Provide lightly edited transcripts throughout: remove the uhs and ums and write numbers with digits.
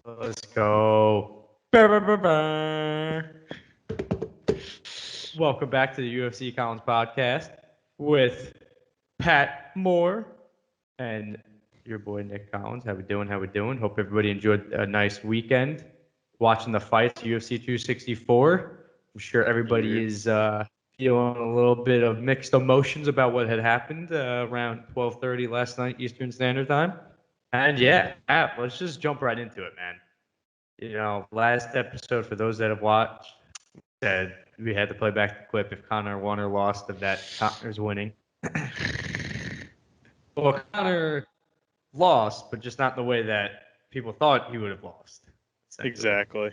Let's go. Welcome back to the UFCollins Podcast with Pat Moore and your boy Nick Collins. How we doing? Hope everybody enjoyed a nice weekend watching the fights, UFC 264. I'm sure everybody is feeling a little bit of mixed emotions about what had happened around 12:30 last night Eastern Standard Time. And yeah, Pat, let's just jump right into it, man. You know, last episode, for those that have watched, said we had to play back the clip if Conor won or lost of that Conor's winning. Well, Conor lost, but just not in the way that people thought he would have lost. Exactly.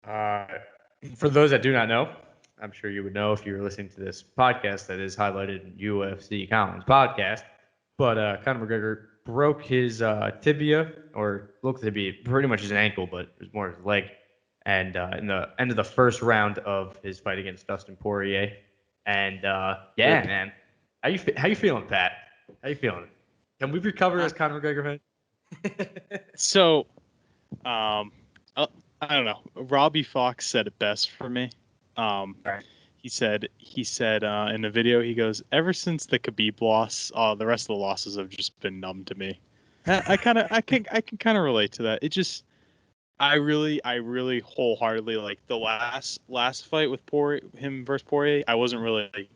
For those that do not know, I'm sure you would know if you were listening to this podcast that is highlighted in UFCollins Podcast, but Conor McGregor broke his tibia, or looked to be pretty much his ankle, but it was more his leg. And in the end of the first round of his fight against Dustin Poirier. And yeah, man, how you feeling, Pat? How you feeling? Can we recover as Conor McGregor fan? So, I don't know. Robbie Fox said it best for me. Right. He said in the video, he goes, ever since the Khabib loss, the rest of the losses have just been numb to me. I can kind of relate to that. It just, I really wholeheartedly, like the last fight with him versus Poirier, I wasn't really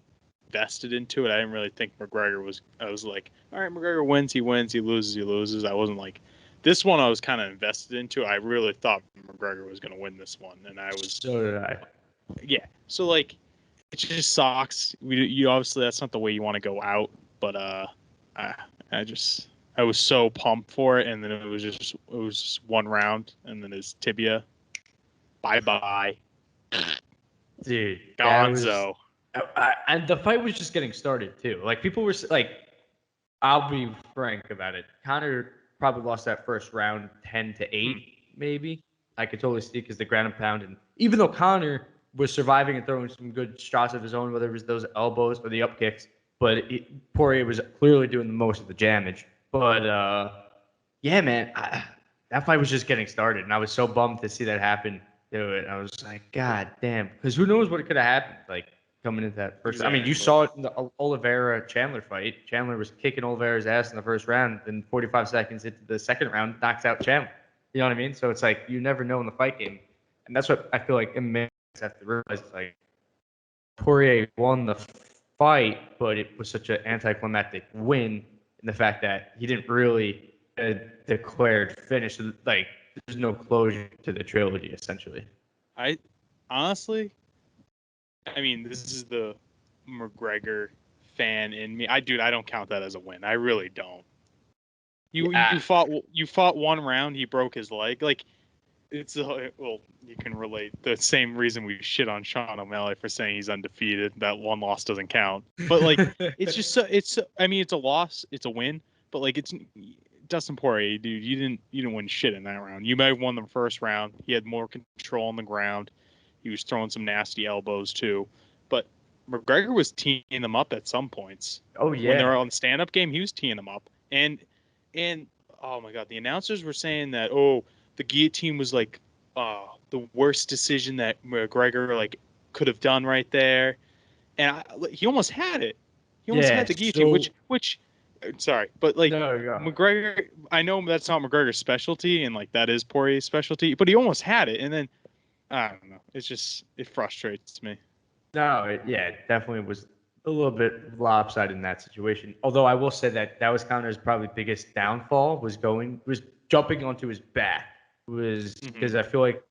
vested into it. I didn't really think McGregor was. I was like, all right, McGregor wins, he wins, he loses. I wasn't like, this one I was kind of invested into. I really thought McGregor was going to win this one, and I was. So did I. Yeah. So like, it just sucks. You obviously, that's not the way you want to go out, but I was so pumped for it, and then it was just one round, and then his tibia, bye, Dude, Gonzo. And the fight was just getting started too. Like people were like, I'll be frank about it. Conor probably lost that first round 10-8, maybe. I could totally see because the ground and pound, and even though Conor was surviving and throwing some good shots of his own, whether it was those elbows or the up kicks, but Poirier was clearly doing the most of the damage. But yeah, man, that fight was just getting started, and I was so bummed to see that happen. I was like, God damn, because who knows what could have happened, like coming into that first. Exactly. I mean, you saw it in the Oliveira Chandler fight. Chandler was kicking Oliveira's ass in the first round, then 45 seconds into the second round, knocks out Chandler. You know what I mean? So it's like you never know in the fight game, and that's what I feel like MMA have to realize. Like Poirier won the fight, but it was such an anticlimactic win in the fact that he didn't really declared finish. Like there's no closure to the trilogy, essentially. I honestly, I mean, this is the McGregor fan in me. I don't count that as a win. I really don't. You fought one round. He broke his leg. Like it's well, you can relate. The same reason we shit on Sean O'Malley for saying he's undefeated. That one loss doesn't count. But like, it's just I mean, it's a loss. It's a win. But like, it's Dustin Poirier, dude. You didn't win shit in that round. You may have won the first round. He had more control on the ground. He was throwing some nasty elbows too. But McGregor was teeing them up at some points. Oh yeah. When they were on the stand-up game, he was teeing them up. And oh my God, the announcers were saying that the guillotine was like the worst decision that McGregor like could have done right there, and he almost had it. He almost had the guillotine, which sorry, but like McGregor, I know that's not McGregor's specialty, and like that is Poirier's specialty, but he almost had it, and then I don't know. It frustrates me. No, it definitely was a little bit lopsided in that situation. Although I will say that was Conor's probably biggest downfall was jumping onto his back. Because I feel like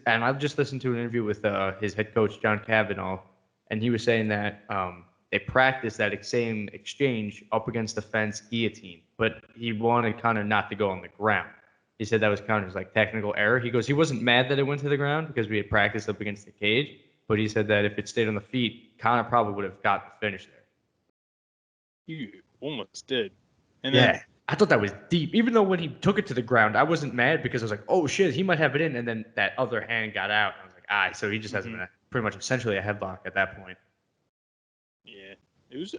and I've just listened to an interview with his head coach John Kavanaugh, and he was saying that they practiced that same exchange up against the fence guillotine, but he wanted Conor not to go on the ground. He said that was Conor's like technical error. He goes, he wasn't mad that it went to the ground because we had practiced up against the cage, but he said that if it stayed on the feet, Conor probably would have got the finish there. You almost did. And then I thought that was deep. Even though when he took it to the ground, I wasn't mad because I was like, oh shit, he might have it in. And then that other hand got out. I was like, so he just has pretty much essentially a headlock at that point. Yeah. It was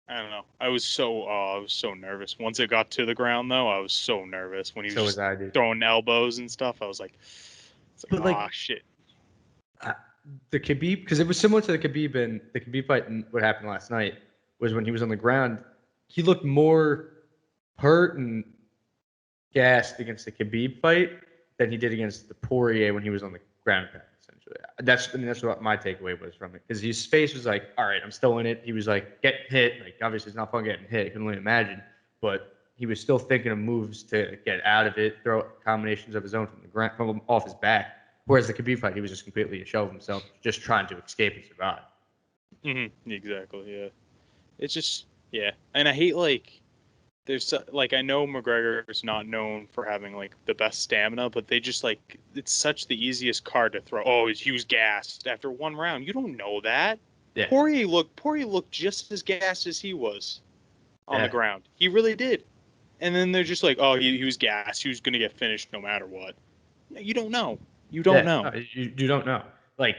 I don't know. I was so nervous. Once it got to the ground, though, I was so nervous when he was So just was I, dude. throwing elbows and stuff. I was like, But like, shit. The Khabib, because it was similar to the Khabib fight and what happened last night was when he was on the ground, he looked more hurt and gassed against the Khabib fight than he did against the Poirier when he was on the ground. Essentially, that's what my takeaway was from it, because his face was like, all right, I'm still in it. He was like getting hit, like obviously it's not fun getting hit. I can only imagine, but he was still thinking of moves to get out of it, throw combinations of his own from the ground, from off his back. Whereas the Khabib fight, he was just completely a shell of himself, just trying to escape and survive. Exactly. Yeah. It's just and I hate there's I know McGregor is not known for having like the best stamina, but they just it's such the easiest card to throw. Oh, he was gassed after one round. You don't know that. Yeah. Poirier looked just as gassed as he was on the ground. He really did. And then they're just like, oh, he was gassed. He was gonna get finished no matter what. You don't know. You don't know. No, you don't know. Like,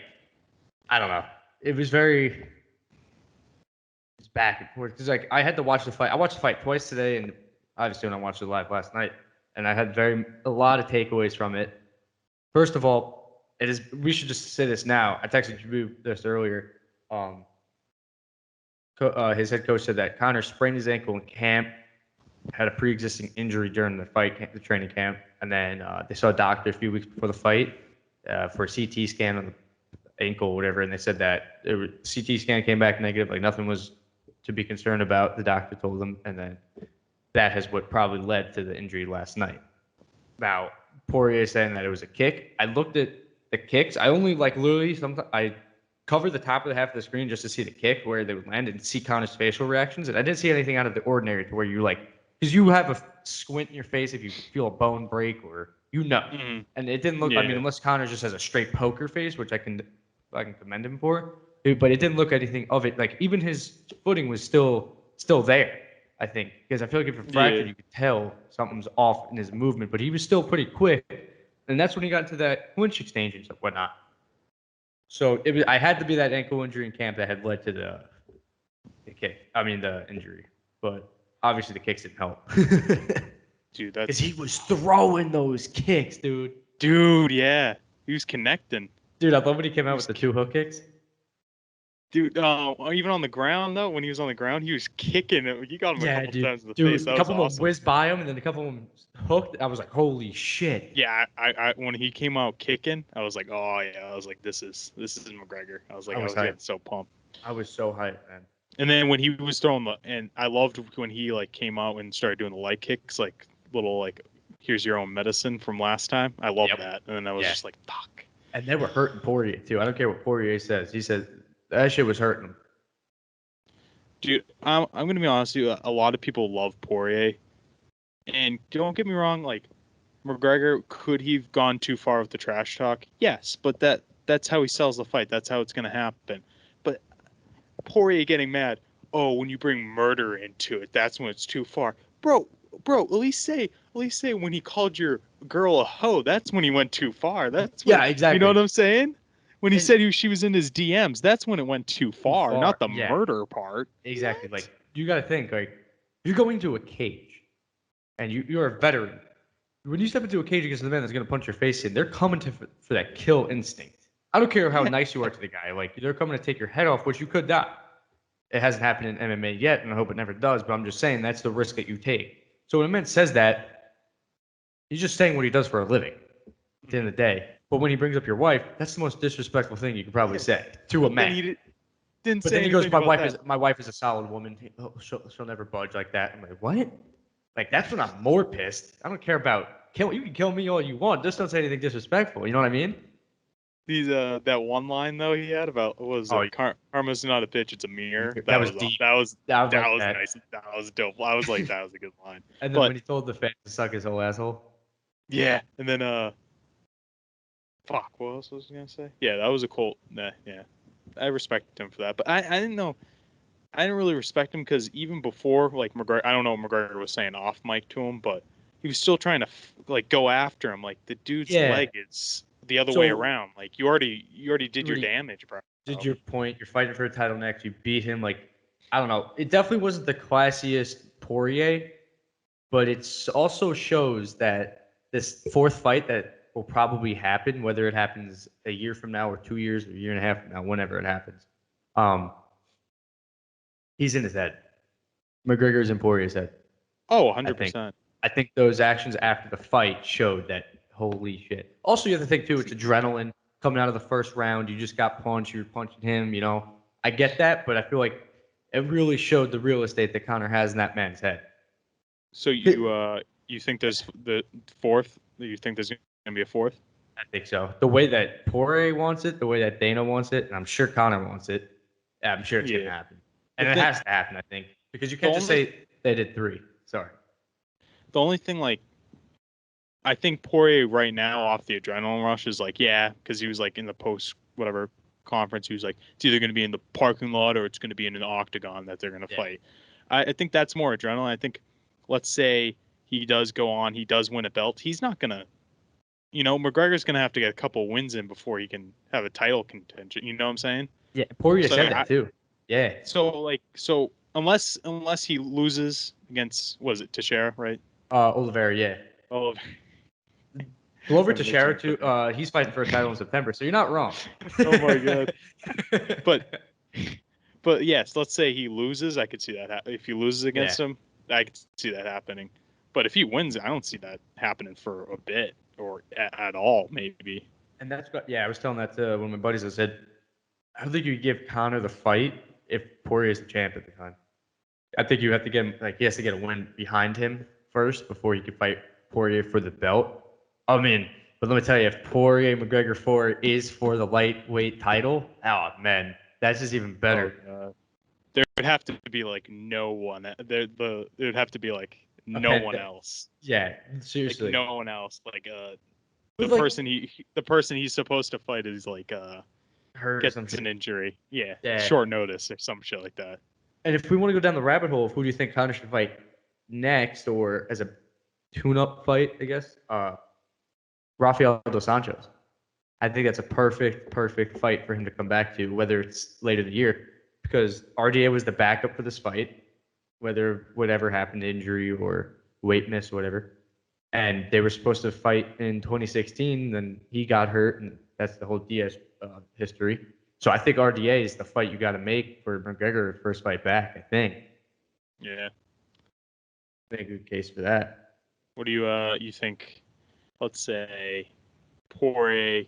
I don't know. It was very back and forth, because like I had to watch the fight. I watched the fight twice today, and obviously when I watched it live last night, and I had a lot of takeaways from it. First of all, we should just say this now. I texted you this earlier. His head coach said that Conor sprained his ankle in camp, had a pre-existing injury during the the training camp, and then they saw a doctor a few weeks before the fight for a CT scan on the ankle or whatever, and they said that CT scan came back negative, like nothing was to be concerned about, the doctor told them, and then that has what probably led to the injury last night. Now, Poirier saying that it was a kick. I looked at the kicks. I only literally sometimes I covered the top of the half of the screen just to see the kick, where they would land, and see Conor's facial reactions, and I didn't see anything out of the ordinary to where you because you have a squint in your face if you feel a bone break or and it didn't look. I mean, unless Conor just has a straight poker face, which I can commend him for. But it didn't look anything of it. Like even his footing was still there, I think, because I feel like if you're fractured, you could tell something's off in his movement. But he was still pretty quick, and that's when he got into that clinch exchange and whatnot. So I had to be that ankle injury in camp that had led to the kick. I mean the injury, but obviously the kicks didn't help. Dude, because he was throwing those kicks, dude. Dude, yeah, he was connecting. Dude, I love when he came out with the 2 hook kicks. Dude, even on the ground though, when he was on the ground, he was kicking it. He got him a couple times in the face. A couple of them whizzed by him, and then a couple of them hooked. I was like, "Holy shit!" Yeah, I when he came out kicking, I was like, "Oh yeah," I was like, "This is McGregor." I was getting so pumped. I was so hyped, man. And then when he was throwing and I loved when he came out and started doing the light kicks, little here's your own medicine from last time. I love that, and then I was just like, "Fuck." And they were hurting Poirier too. I don't care what Poirier says. He said that shit was hurting him. Dude, I'm gonna be honest with you. A lot of people love Poirier, and don't get me wrong. McGregor, could he have gone too far with the trash talk? Yes, but that's how he sells the fight. That's how it's gonna happen. But Poirier getting mad. Oh, when you bring murder into it, that's when it's too far, bro. At least say when he called your girl a hoe, that's when he went too far. That's when, exactly. You know what I'm saying? When he said she was in his DMs, that's when it went too far, not the murder part. Exactly. What? You got to think, you're going to a cage, and you're a veteran. When you step into a cage against the man that's going to punch your face in, they're coming for that kill instinct. I don't care how nice you are to the guy. They're coming to take your head off, which you could die. It hasn't happened in MMA yet, and I hope it never does, but I'm just saying that's the risk that you take. So when a man says that, he's just saying what he does for a living at the end of the day. But when he brings up your wife, that's the most disrespectful thing you could probably say to a man. Then he goes, my wife is a solid woman. She'll never budge like that. I'm like, what? That's when I'm more pissed. I don't care about you can kill me all you want. Just don't say anything disrespectful. You know what I mean? That one line though he had about karma's not a bitch, it's a mirror. That was deep. That was nice. That was dope. I was like, that was a good line. And then when he told the fans to suck his whole asshole. Yeah, and then fuck, what else was I gonna say? Yeah, that was a cool. Yeah, I respect him for that, but I didn't know. I didn't really respect him because even before McGregor, I don't know what McGregor was saying off mic to him, but he was still trying to go after him. The dude's leg is the other way around. You already did your damage, bro. Did your point? You're fighting for a title next. You beat him. I don't know. It definitely wasn't the classiest Poirier, but it also shows that this fourth fight that will probably happen, whether it happens a year from now or 2 years or a year and a half from now, whenever it happens, he's in his head. McGregor's in Poirier's head. Oh, I think. 100%. I think those actions after the fight showed that, holy shit. Also, you have to think, too, it's adrenaline coming out of the first round. You just got punched. You were punching him, you know. I get that, but I feel like it really showed the real estate that Conor has in that man's head. So you think there's the fourth? You think there's gonna be a fourth? I think so. The way that Poirier wants it, the way that Dana wants it, and I'm sure Conor wants it, I'm sure it's going to happen. And it has to happen, I think, because you can't just say they did 3. Sorry. The only thing, like, I think Poirier right now off the adrenaline rush is like, yeah, because he was like in the post whatever conference, he was like, it's either going to be in the parking lot or it's going to be in an octagon that they're going to fight. I think that's more adrenaline. I think, let's say he does go on, he does win a belt. He's not going to, McGregor's going to have to get a couple wins in before he can have a title contention. You know what I'm saying? Yeah, Poirier said that too. Yeah. So unless he loses against, was it Teixeira, right? Oliveira, yeah. Oliveira. Glover Teixeira too. He's fighting for a title in September, so you're not wrong. Oh my god. But yes, let's say he loses, I could see that. If he loses against him, I could see that happening. But if he wins, I don't see that happening for a bit or at all, maybe. And that's what, I was telling that to one of my buddies. I said, I don't think you give Conor the fight if Poirier is the champ at the time. I think you have to get him, like, he has to get a win behind him first before he can fight Poirier for the belt. I mean, but let me tell you, if Poirier McGregor 4 is for the lightweight title, oh man, that's just even better. There would have to be like no one. There would have to be like no one else. Yeah, seriously, like, no one else. Like the person he's supposed to fight is like hurt gets an injury. Yeah, short notice or some shit like that. And if we want to go down the rabbit hole, who do you think Conor should fight next, or as a tune-up fight, I guess? Rafael dos Anjos. I think that's a perfect fight for him to come back to, whether it's later in the year, because RDA was the backup for this fight, whether whatever happened, injury or weight miss, whatever. And they were supposed to fight in 2016, then he got hurt, and that's the whole Diaz history. So I think RDA is the fight you got to make for McGregor first fight back, I think. Yeah. I think a good case for that. What do you think? Let's say Poirier,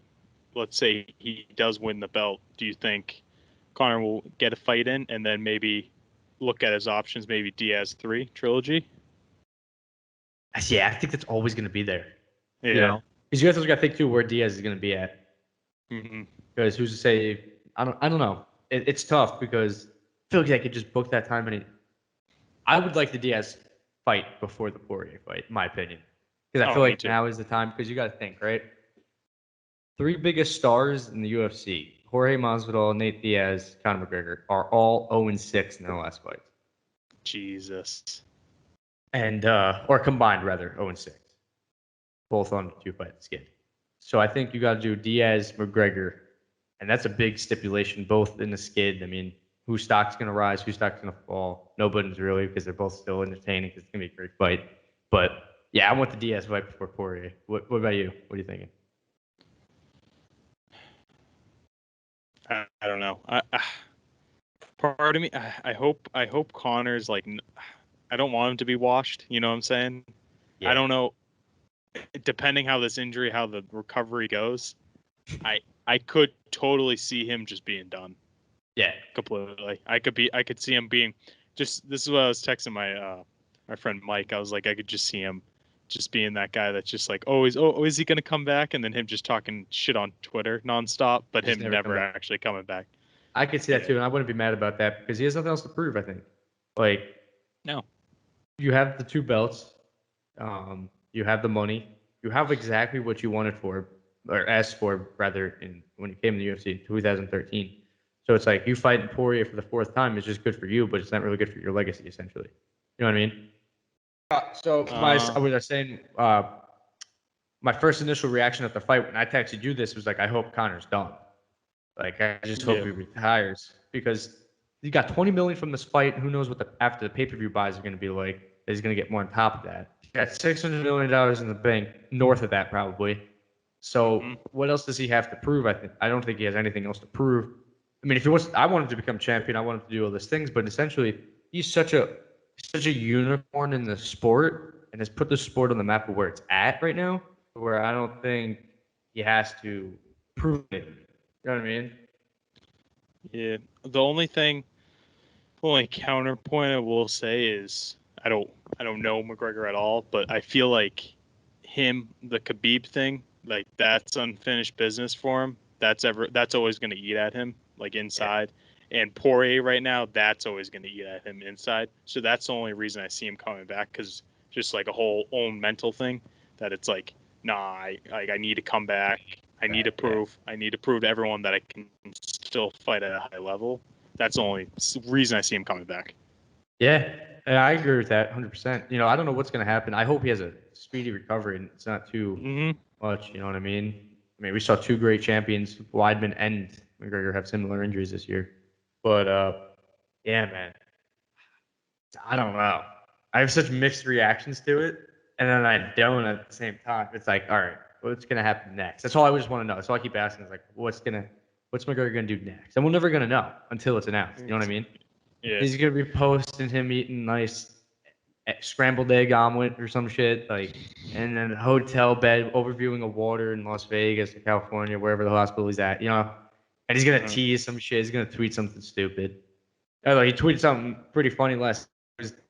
let's say he does win the belt. Do you think Conor will get a fight in and then maybe look at his options, maybe Diaz 3 trilogy? Yeah, I think that's always going to be there. Yeah. You know? Because you guys also got to think, too, where Diaz is going to be at. Mm-hmm. Because who's to say? I don't know. It's tough because I feel like I could just book that time. And I would like the Diaz fight before the Poirier fight, in my opinion. Because I feel like now is the time. Because you got to think, right? 3 biggest stars in the UFC, Jorge Masvidal, Nate Diaz, Conor McGregor, are all 0-6 in their last fights. Jesus. And or combined rather, 0-6. Both on 2-fight skin. So I think you got to do Diaz, McGregor, and that's a big stipulation, both in the skid. I mean, whose stock's going to rise, whose stock's going to fall? Nobody's really, because they're both still entertaining, because it's going to be a great fight. But, yeah, I want the Diaz fight before Poirier. What about you? What are you thinking? I don't know. Part of me, I hope Conor's like, I don't want him to be washed. You know what I'm saying? Yeah. I don't know. Depending how this injury, how the recovery goes, I could totally see him just being done. Yeah, completely. I could see him being just. This is what I was texting my friend Mike. I was like, I could just see him just being that guy that's just like, is he gonna come back? And then him just talking shit on Twitter nonstop, but him never actually coming back. I could see that too, and I wouldn't be mad about that because he has nothing else to prove. I think, like, no, you have the 2 belts. You have the money. You have exactly what you wanted for, or asked for, rather, when you came to the UFC in 2013. So it's like you fighting Poirier for the 4th time is just good for you, but it's not really good for your legacy, essentially. You know what I mean? I was saying, my first initial reaction at the fight when I texted you this was like, I hope Conor's done. Like, I just hope he retires because He got 20 million from this fight. Who knows what after the pay-per-view buys are going to be like? He's going to get more on top of that. He got $600 million in the bank, north of that probably. So what else does he have to prove? I don't think he has anything else to prove. I mean, if he wants, I want him to become champion. I want him to do all these things. But essentially, he's such a unicorn in the sport, and has put the sport on the map of where it's at right now. Where I don't think he has to prove it. You know what I mean? Yeah. The only counterpoint I will say is I don't know McGregor at all, but I feel like the Khabib thing, like that's unfinished business for him. That's always going to eat at him, like inside. Yeah. And Poirier right now, that's always going to eat at him inside. So that's the only reason I see him coming back, because just like a whole own mental thing that it's like, nah, I need to come back. I need to prove to everyone that I can still fight at a high level. That's the only reason I see him coming back. Yeah, and I agree with that 100%. You know, I don't know what's going to happen. I hope he has a speedy recovery and it's not too much. You know what I mean? I mean, we saw two great champions, Weidman and McGregor, have similar injuries this year. But, yeah, man. I don't know. I have such mixed reactions to it, and then I don't at the same time. It's like, all right, what's going to happen next? That's all I just want to know. That's all I keep asking is like, what's McGregor going to do next? And we're never going to know until it's announced. You know what I mean? Yeah. He's going to be posting him eating nice scrambled egg omelet or some shit, like, and then a hotel bed overviewing a water in Las Vegas or California, wherever the hospital he's at, you know? And he's going to tease some shit. He's going to tweet something stupid. Although he tweeted something pretty funny last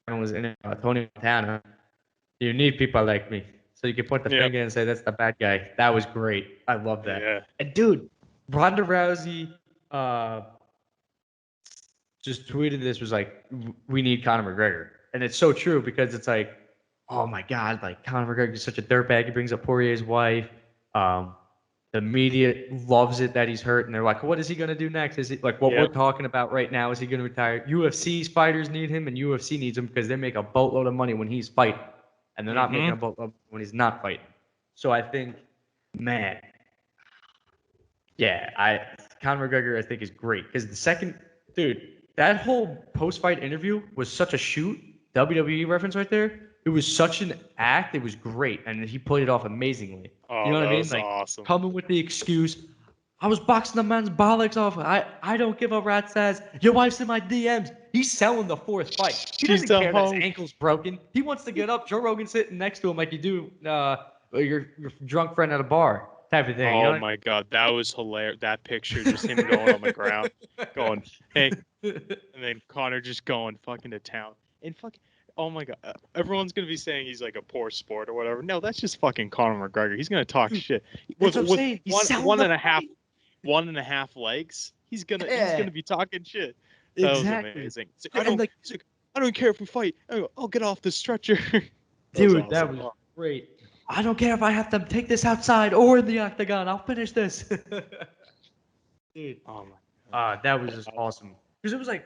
was in Tony Montana. You need people like me. So you can point the finger and say, that's the bad guy. That was great. I love that. Yeah. And dude, Ronda Rousey just tweeted this, was like, we need Conor McGregor. And it's so true, because it's like, oh my God, like Conor McGregor is such a dirtbag. He brings up Poirier's wife. The media loves it that he's hurt, and they're like, what is he going to do next? Is it like what we're talking about right now? Is he going to retire? UFC's fighters need him, and UFC needs him because they make a boatload of money when he's fighting, and they're not making a boatload when he's not fighting. So I think, man, Conor McGregor, I think, is great, because that whole post-fight interview was such a shoot. WWE reference right there. It was such an act. It was great, and he played it off amazingly. Oh, you know what I mean? Like awesome. Coming with the excuse, I was boxing the man's bollocks off. I don't give a rat's ass. Your wife's in my DMs. He's selling the fourth fight. He doesn't care that his ankle's broken. He wants to get up. Joe Rogan's sitting next to him like you do your drunk friend at a bar type of thing. Oh, you know? My God, that was hilarious. That picture, just him going on the ground, going, hey, and then Conor just going fucking to town. And fucking, oh my God, everyone's going to be saying he's like a poor sport or whatever. No, that's just fucking Conor McGregor. He's going to talk shit. With one and a half legs, he's gonna be talking shit. That was amazing. I don't care if we fight. I'll get off the stretcher. Dude, that was great. I don't care if I have to take this outside or in the octagon. I'll finish this. Dude, oh my, that was just awesome. Because it was like,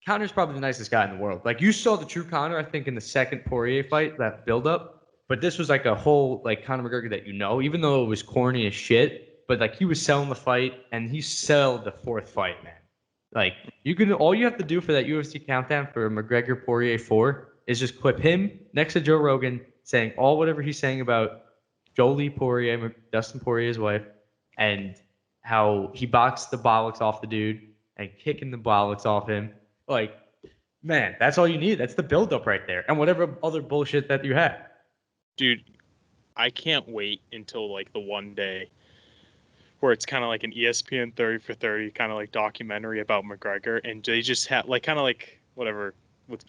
Conor's probably the nicest guy in the world. Like, you saw the true Conor, I think, in the second Poirier fight, that build-up. But this was like a whole, like, Conor McGregor that you know, even though it was corny as shit. But, like, he was selling the fight, and he sold the fourth fight, man. Like, all you have to do for that UFC countdown for McGregor Poirier 4 is just clip him next to Joe Rogan saying whatever he's saying about Jolie Poirier, Dustin Poirier's wife, and how he boxed the bollocks off the dude and kicking the bollocks off him. Like, man, that's all you need. That's the build-up right there. And whatever other bullshit that you have. Dude, I can't wait until, like, the one day where it's kind of like an ESPN 30 for 30 kind of like documentary about McGregor, and they just have, like, kind of like whatever with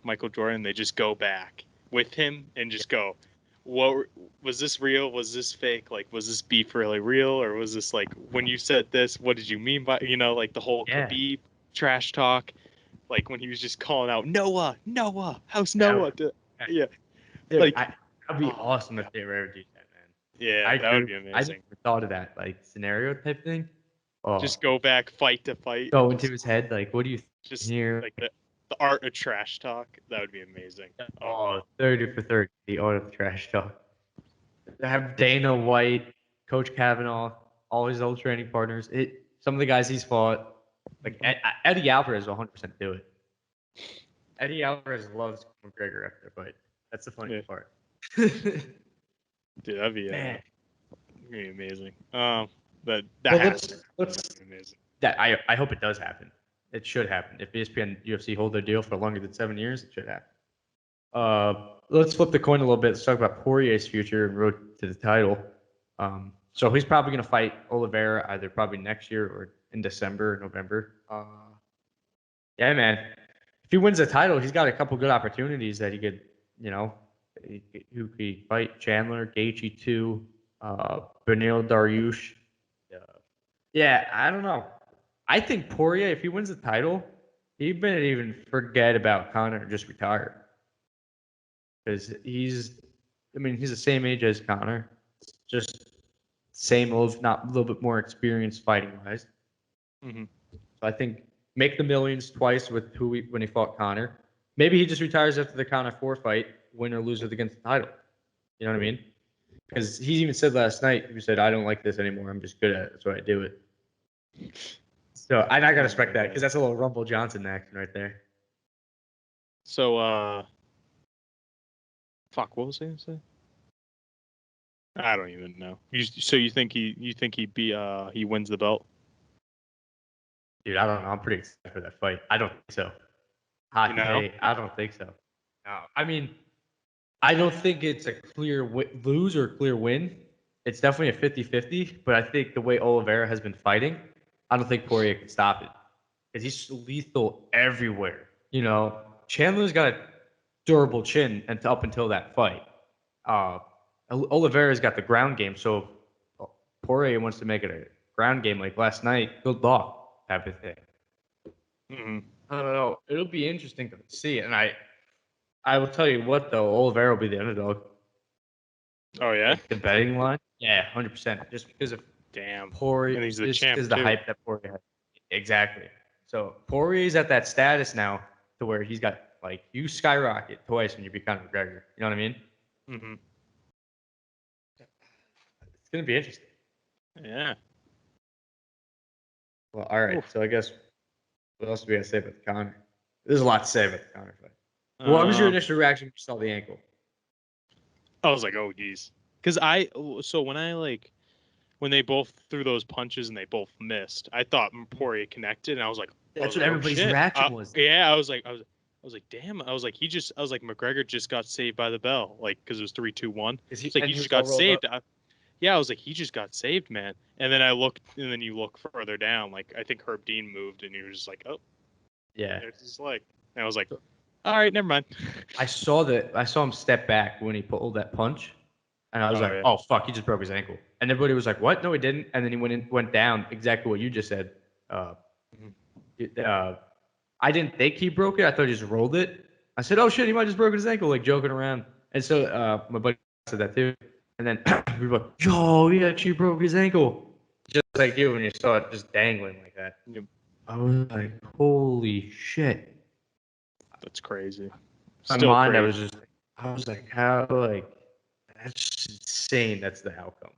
Michael Jordan, they just go back with him and just go, what was this real? Was this fake? Like, was this beef really real? Or was this, like, when you said this, what did you mean by, like the whole Khabib trash talk? Like, when he was just calling out Noah, how's Noah? Like, that'd be awesome if they were ever do that, man. Yeah, that would be amazing. I never thought of that, like, scenario type thing. Oh. Just go back, fight to fight. Go into his head, like, what do you just hear? Like the art of trash talk. That would be amazing. 30 for 30, the art of trash talk. Have Dana White, Coach Kavanaugh, all his old training partners. Some of the guys he's fought, Like Eddie Alvarez will 100% do it. Eddie Alvarez loves McGregor after the fight. That's the funny part. Dude, that'd be amazing. That has let's be amazing. That I hope it does happen. It should happen. If ESPN UFC hold their deal for longer than 7 years, it should happen. Let's flip the coin a little bit. Let's talk about Poirier's future and road to the title. So he's probably going to fight Oliveira either probably next year or in December or November. Yeah, man. If he wins the title, he's got a couple good opportunities that he could, who could fight Chandler, Gaethje too, Beneil Dariush. Yeah, I don't know. I think Poirier, if he wins the title, he better even forget about Conor and just retire. Because he's the same age as Conor. Just same old, not a little bit more experienced fighting wise. Mm-hmm. So I think make the millions twice with when he fought Conor. Maybe he just retires after the Conor 4 fight, win or lose it against the title. You know what I mean? Because he even said last night, he said, I don't like this anymore. I'm just good at it. That's why I do it. So I'm not going to respect that because that's a little Rumble Johnson action right there. So, what was I going to say? I don't even know. So you think he wins the belt? Dude, I don't know. I'm pretty excited for that fight. I don't think so. I don't think so. No. I mean, I don't think it's a clear lose or clear win. It's definitely a 50-50, but I think the way Oliveira has been fighting, I don't think Poirier can stop it. Because he's lethal everywhere. Chandler's got a durable chin up until that fight. Oliveira's got the ground game, so if Poirier wants to make it a ground game like last night, good luck type of thing. Mm-hmm. I don't know. It'll be interesting to see. And I will tell you what, though, Oliveira will be the underdog. Oh, yeah? Like the betting line? Yeah, 100%. Just because of Poirier. And he's the champ, the hype that Poirier has. Exactly. So Poirier's at that status now to where he's got, you skyrocket twice when you become McGregor. You know what I mean? Mm-hmm. It's going to be interesting. Yeah. Well, all right. Oof. So I guess what else do we have to say about the Conor? There's a lot to say about the Conor fight. What was your initial reaction when you saw the ankle? I was like, oh, geez. Because when they both threw those punches and they both missed, I thought Poirier connected, and I was like, that's what everybody's reaction was. Yeah, I was like, damn. I was like, McGregor just got saved by the bell, because it was 3-2-1. It's like he just got saved. I was like, he just got saved, man. And then I looked, and then you look further down, I think Herb Dean moved, and you were just like, oh, yeah. There's his leg. And I was like, all right, never mind. I saw him step back when he pulled that punch, and I was oh fuck, he just broke his ankle. And everybody was like, what? No, he didn't. And then he went down exactly what you just said. I didn't think he broke it. I thought he just rolled it. I said, oh shit, he might just broke his ankle, joking around. And so my buddy said that too. And then we were like, yo, he actually broke his ankle. Just like you when you saw it just dangling like that. Yep. I was like, holy shit. That's crazy. My mind, crazy. I was like, how, that's insane. That's the outcome.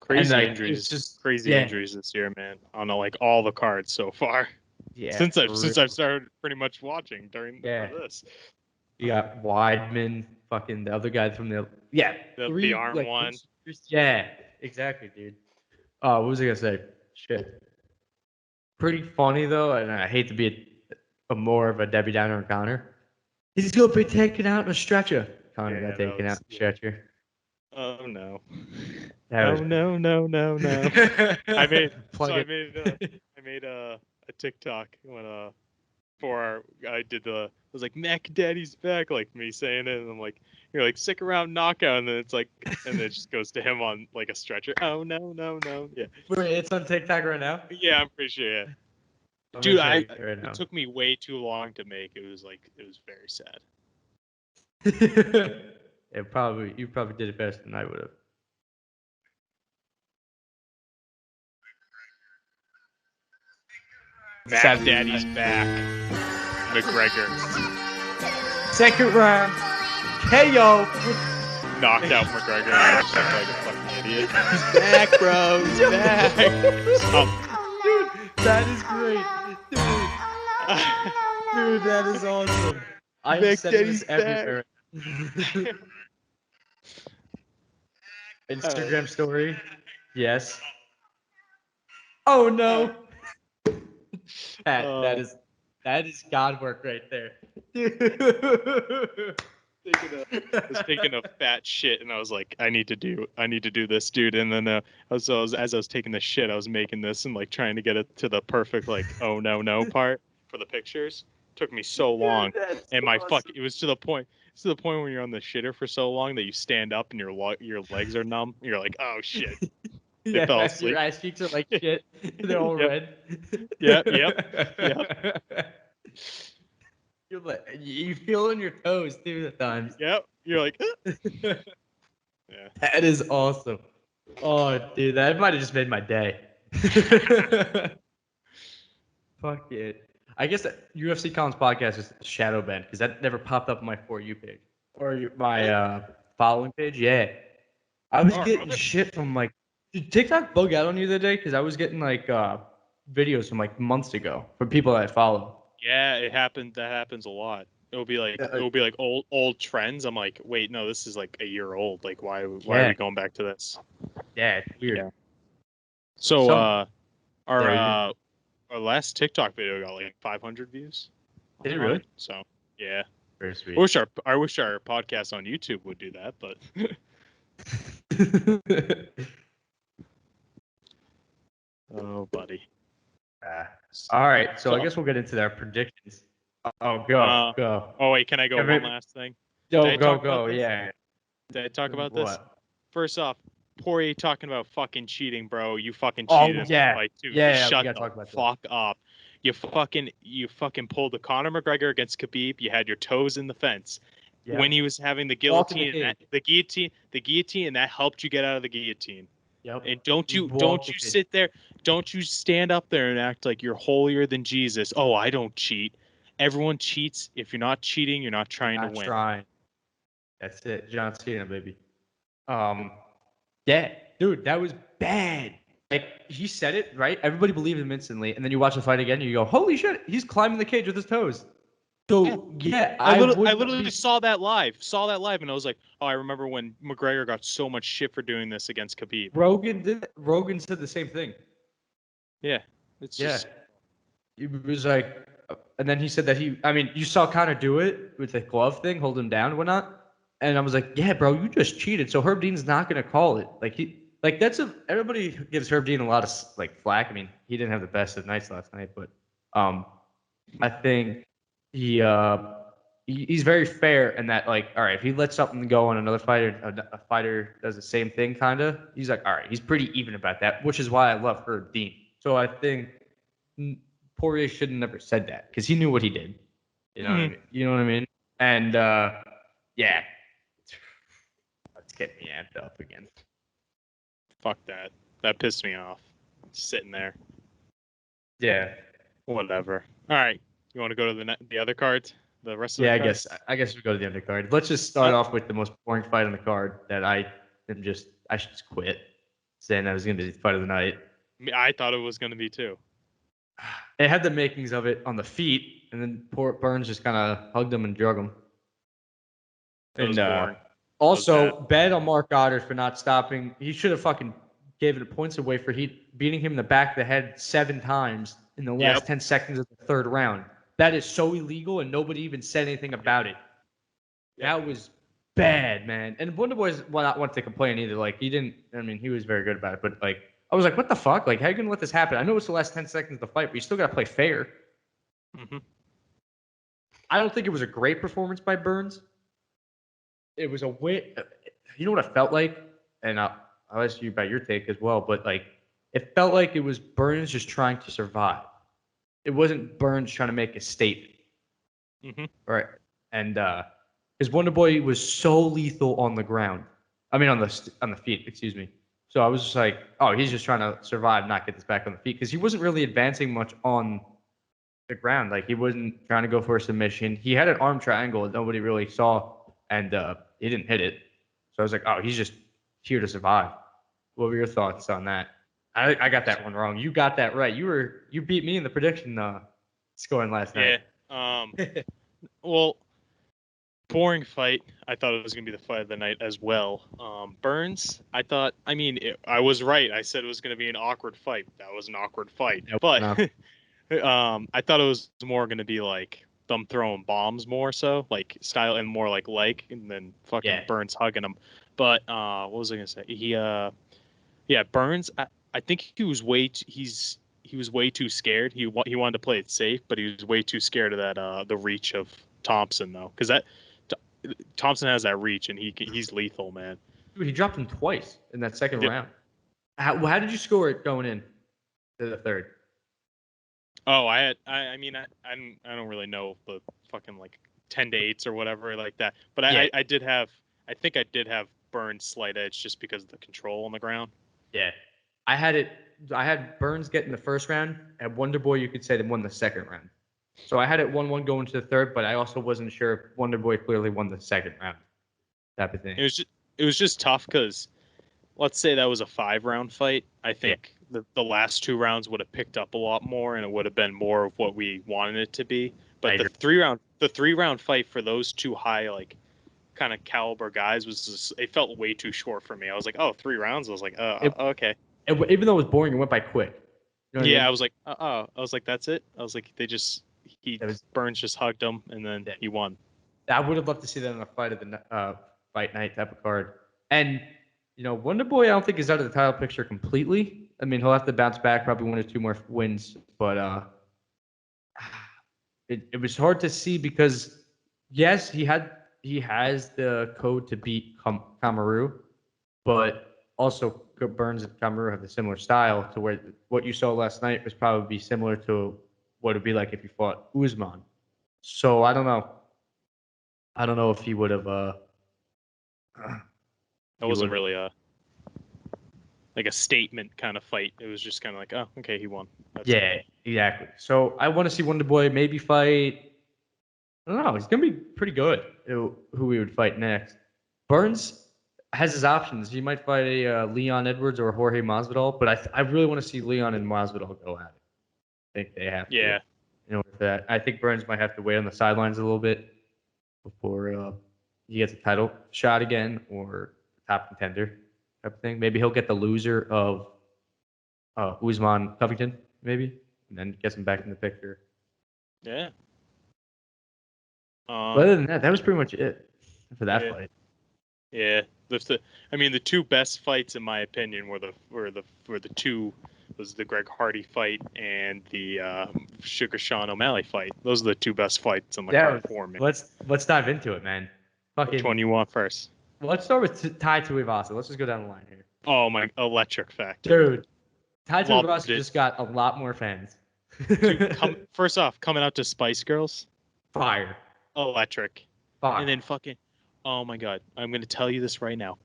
Crazy injuries. Just crazy injuries this year, man. On all the cards so far. Yeah. Since I've started pretty much watching during this. You got Weidman, fucking the other guy from the arm one. Yeah, exactly, dude. What was I gonna say? Shit. Pretty funny though, and I hate to be a more of a Debbie Downer on Conor. He's gonna be taken out in a stretcher. Conor got taken out in a stretcher. Oh no. No. I made a TikTok when I was like, Mac Daddy's back, me saying it, and I'm like, you're like sick around knockout, and then it's and then it just goes to him on a stretcher. Oh no. Yeah. Wait, it's on TikTok right now? Yeah, I'm pretty sure, yeah. Dude, it took me way too long to make. It was very sad. You probably did it faster than I would have. Mac Daddy's back. McGregor. Second round. KO. Knocked out McGregor. I just looked like a fucking idiot. He's back, bro. He's back. Dude, That is great. Dude, that is awesome. I'm sending this everywhere. Instagram story. Yes. Oh no. Pat, that is God work right there. I was taking a fat shit, and I was like, I need to do this, dude. And then as I was taking the shit, I was making this and like trying to get it to the perfect like oh no part for the pictures. Took me so long, and my awesome. It was to the point. It's to the point when you're on the shitter for so long that you stand up and your legs are numb. And you're like, oh shit. Yeah, fell asleep. Your ass cheeks are like shit. They're all red. Yep. You're like, you feel on your toes too at times. Yep. You're like, yeah. That is awesome. Oh, dude, that might have just made my day. Fuck it. I guess that UFCollins Podcast is shadow banned because that never popped up on my For You page or my following page. Yeah, I was getting shit from like. Did TikTok bug out on you the other day? Because I was getting like videos from like months ago from people that I follow. Yeah, it happened. That happens a lot. It'll be like old trends. I'm like, wait, no, this is like a year old. Like, why are we going back to this? Yeah, it's weird. Yeah. So our last TikTok video got like 500 views. Did it really? So yeah, very sweet. I wish our podcast on YouTube would do that, but. Oh, buddy. All right, so I guess we'll get into our predictions. Oh, go. Oh, wait, can I go one last thing? Go. Yeah. Did I talk about this? First off, Poirier talking about fucking cheating, bro. You fucking cheated in the fight too. Shut the fuck up. You fucking pulled the Conor McGregor against Khabib. You had your toes in the fence. Yep. When he was having the guillotine, the guillotine, and that helped you get out of the guillotine. Yep. And don't you sit there, don't you stand up there and act like you're holier than Jesus. Oh, I don't cheat. Everyone cheats. If you're not cheating, you're not trying to win. That's it. John Cena, baby. Yeah, dude, that was bad. Like he said it, right? Everybody believed him instantly, and then you watch the fight again, and you go, "Holy shit, he's climbing the cage with his toes." So yeah, I literally saw that live, and I was like, oh, I remember when McGregor got so much shit for doing this against Khabib. Rogan said the same thing. Yeah, it's just. It was like, and then he said that you saw Conor do it with the glove thing, hold him down and whatnot, and I was like, yeah, bro, you just cheated. So Herb Dean's not gonna call it. Everybody gives Herb Dean a lot of like flack. I mean, he didn't have the best of nights last night, but I think. He's very fair in that, like, all right, if he lets something go on another fighter, a fighter does the same thing, kind of, he's like, all right, he's pretty even about that, which is why I love Herb Dean. So I think Poirier should have never said that because he knew what he did. You know what I mean? You know what I mean? And, yeah. Let's get me amped up again. Fuck that. That pissed me off. Sitting there. Yeah. Whatever. All right. You want to go to the other cards? The rest of the cards? I guess we go to the undercard. Let's just start off with the most boring fight on the card that I should just quit, saying that was going to be the fight of the night. I thought it was going to be too. It had the makings of it on the feet, and then Burns just kind of hugged him and drug him. And also, bad on Mark Goddard for not stopping. He should have fucking gave it points away for beating him in the back of the head 7 times in the last 10 seconds of the 3rd round. That is so illegal, and nobody even said anything about it. That was bad, man. And Wonder Boy's not want to complain either. Like, he didn't. I mean, he was very good about it. But like, I was like, what the fuck? Like, how are you gonna let this happen? I know it's the last 10 seconds of the fight, but you still gotta play fair. Mm-hmm. I don't think it was a great performance by Burns. It was a win. You know what I felt like, and I'll ask you about your take as well. But like, it felt like it was Burns just trying to survive. It wasn't Burns trying to make a statement. Mm-hmm. Right. And because Wonder Boy was so lethal on the ground. I mean, on the feet, excuse me. So I was just like, oh, he's just trying to survive, not get this back on the feet. Because he wasn't really advancing much on the ground. Like, he wasn't trying to go for a submission. He had an arm triangle that nobody really saw, and he didn't hit it. So I was like, oh, he's just here to survive. What were your thoughts on that? I got that one wrong. You got that right. You beat me in the prediction scoring last night. Yeah. Well, boring fight. I thought it was going to be the fight of the night as well. Burns, I was right. I said it was going to be an awkward fight. That was an awkward fight. Nope, But no. I thought it was more going to be like them throwing bombs more so, like style and more like, and then fucking Burns hugging him. But what was I going to say? Burns, I think he was way too scared. He wanted to play it safe, but he was way too scared of that the reach of Thompson though, because Thompson has that reach and he's lethal, man. Dude, he dropped him twice in that second round. How did you score it going in to the third? Oh, I don't really know the fucking like 10-8 or whatever like that, but I think I did have Burns slight edge just because of the control on the ground. Yeah, I had Burns getting the first round, and Wonder Boy, you could say, that won the second round. So I had it 1-1 going to the third, but I also wasn't sure if Wonder Boy clearly won the second round. Type of thing. It was just tough because, let's say that was a 5-round fight. I think the last 2 rounds would have picked up a lot more, and it would have been more of what we wanted it to be. But the 3-round fight for those 2 high like kind of caliber guys was just, it felt way too short for me. I was like, 3 rounds. I was like, okay. Even though it was boring, it went by quick. You know what I mean? I was like, I was like, that's it. I was like, Burns just hugged him and then he won. I would have loved to see that in a fight of the fight night type of card. And Wonder Boy, I don't think is out of the title picture completely. I mean, he'll have to bounce back, probably 1 or 2 more wins, but it was hard to see because yes, he has the code to beat Kamaru, but also Burns and Kamaru have a similar style to where what you saw last night was probably similar to what it'd be like if you fought Usman. So I don't know. I don't know if he would have. That wasn't really a statement kind of fight. It was just kind of like, oh, okay, he won. That's it. Exactly. So I want to see Wonder Boy maybe fight. I don't know. He's gonna be pretty good. Who we would fight next? Burns has his options. He might fight a Leon Edwards or Jorge Masvidal, but I really want to see Leon and Masvidal go at it. I think they have to. Yeah. In order for that, I think Burns might have to wait on the sidelines a little bit before he gets a title shot again or top contender type of thing. Maybe he'll get the loser of Usman Covington, maybe, and then gets him back in the picture. Yeah. But other than that, that was pretty much it for that fight. Yeah. The 2 best fights in my opinion were the 2 was the Greg Hardy fight and the Suga Sean O'Malley fight. Those are the 2 best fights on the card for me. Let's dive into it, man. Which one you want first? Well, let's start with Tai Tuivasa. Let's just go down the line here. Oh my, electric factor. Dude, Tai Tuivasa just got a lot more fans. Dude, first off, coming out to Spice Girls. Fire. Electric. Fire. And then fucking, oh my God, I'm going to tell you this right now.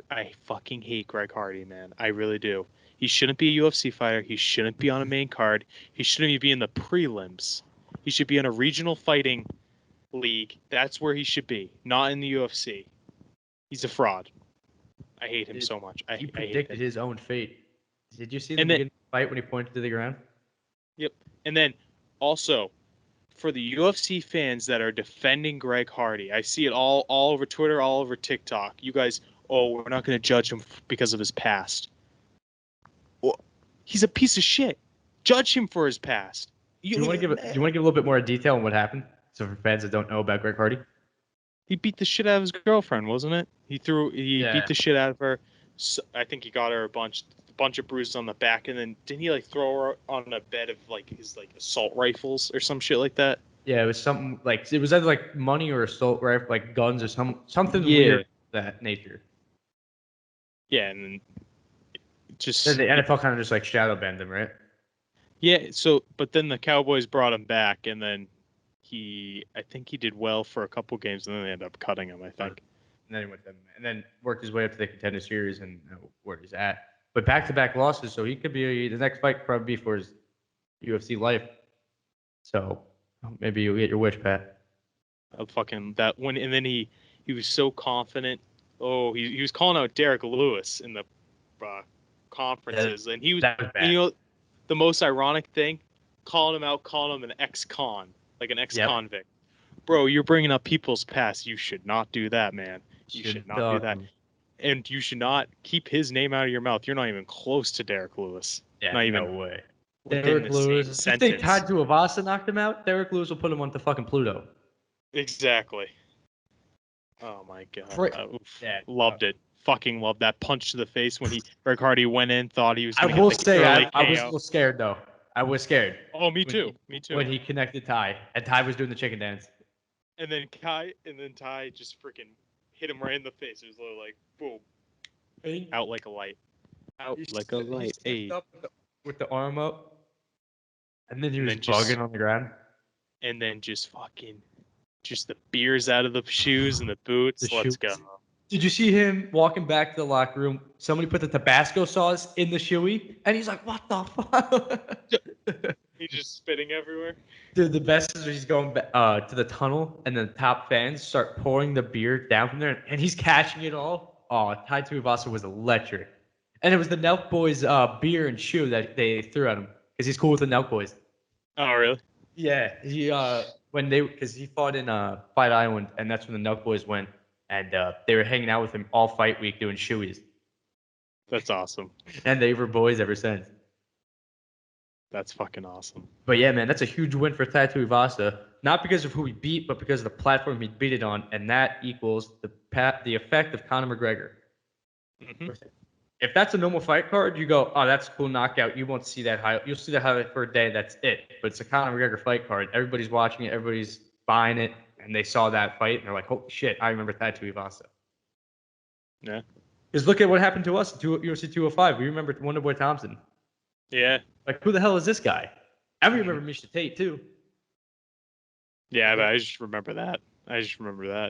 I fucking hate Greg Hardy, man. I really do. He shouldn't be a UFC fighter. He shouldn't be on a main card. He shouldn't be in the prelims. He should be in a regional fighting league. That's where he should be, not in the UFC. He's a fraud. I hate him so much. He predicted his own fate. Did you see the beginning of the fight when he pointed to the ground? Yep. And then also, for the UFC fans that are defending Greg Hardy, I see it all over Twitter, all over TikTok. You guys, we're not going to judge him because of his past. Well, he's a piece of shit. Judge him for his past. Do you want to give a little bit more detail on what happened? So for fans that don't know about Greg Hardy? He beat the shit out of his girlfriend, wasn't it? He beat the shit out of her. So I think he got her a bunch of bruises on the back, and then didn't he throw her on a bed of his assault rifles or some shit like that? Yeah, it was something it was either money or assault rifle, guns or something weird of that nature. Yeah, and then just then the NFL kind of just shadow banned him, right? Yeah. So, but then the Cowboys brought him back, and then I think he did well for a couple games, and then they ended up cutting him, I think. And then he went to them, and then worked his way up to the Contender Series and where he's at. But back-to-back losses, so he could be the next fight could probably be for his UFC life. So maybe you'll get your wish, Pat. That one, and then he was so confident. Oh, he was calling out Derek Lewis in the conferences, and he was, That was bad. and, you know, the most ironic thing, calling him an ex-con, like an ex-convict. Bro, you're bringing up people's past. You should not do that, man. You should not do that. And you should not keep his name out of your mouth. You're not even close to Derek Lewis. Yeah, not even no way. within Derek the same Lewis. You think Tai Tuivasa knocked him out? Derek Lewis will put him on the fucking Pluto. Exactly. Oh my god. Yeah. Loved it. Fucking loved that punch to the face when Greg Hardy went in, thought he was I going will to say, I was a KO. little scared, though. I was scared. Oh, me too. Me too. When he connected Tai, and Tai was doing the chicken dance. And then Tai just freaking hit him right in the face. It was literally like, boom. Out like a light. Out like a light. Hey. With the arm up. And then he was just bugging on the ground. And then just the beers out of the shoes and the boots. Let's go. Did you see him walking back to the locker room? Somebody put the Tabasco sauce in the shoey, and he's like, "What the fuck?" He's just spitting everywhere. Dude, the best is he's going to the tunnel, and the top fans start pouring the beer down from there, and he's catching it all. Oh, Tai Tuivasa was electric, and it was the Nelk Boys' beer and shoe that they threw at him because he's cool with the Nelk Boys. Oh, really? Yeah, because he fought in Fight Island, and that's when the Nelk Boys went. And they were hanging out with him all fight week doing shoeies. That's awesome. And they were boys ever since. That's fucking awesome. But yeah, man, that's a huge win for Tai Tuivasa. Not because of who he beat, but because of the platform he beat it on. And that equals the effect of Conor McGregor. Mm-hmm. If that's a normal fight card, you go, oh, that's a cool knockout. You won't see that highlight. You'll see that highlight for a day. That's it. But it's a Conor McGregor fight card. Everybody's watching it. Everybody's buying it. And they saw that fight, and they're like, holy shit, I remember Tai Tuivasa. Yeah. Because look at what happened to us at UFC 205. We remember Wonderboy Thompson. Yeah. Like, who the hell is this guy? And we remember Misha Tate, too. Yeah, but I just remember that.